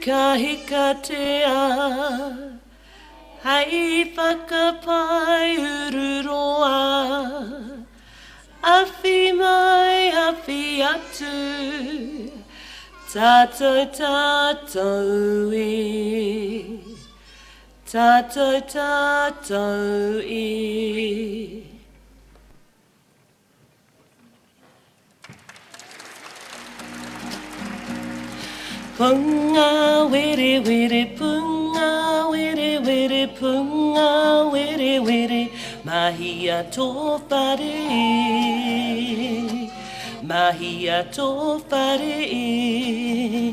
ka hika te a, hei whakapai ururoa, awhi mai, awhi atu, tātou tātou e, tātou tātou e. Punga wiri wiri, punga wiri wiri, punga wiri wiri, mahia tō whare e, mahia tō whare e.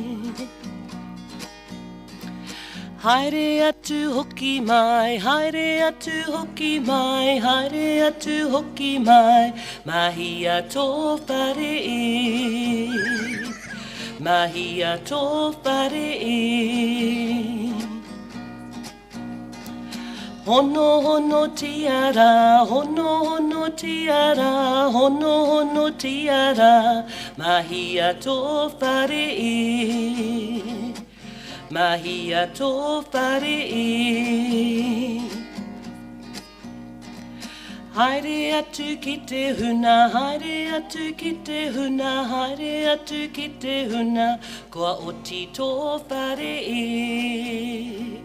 Haere atu hoki mai, haere atu hoki mai, haere atu hoki mai, mahia tō whare e. Mahia tō whare e. Hono hono tiara, hono hono tiara, hono hono tiara, mahia tō whare e. Mahia tō whare e. Haere atu ki te huna, haere atu ki te huna, haere atu ki te huna, kua oti tō whare e,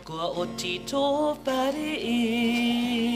kua oti tō whare e.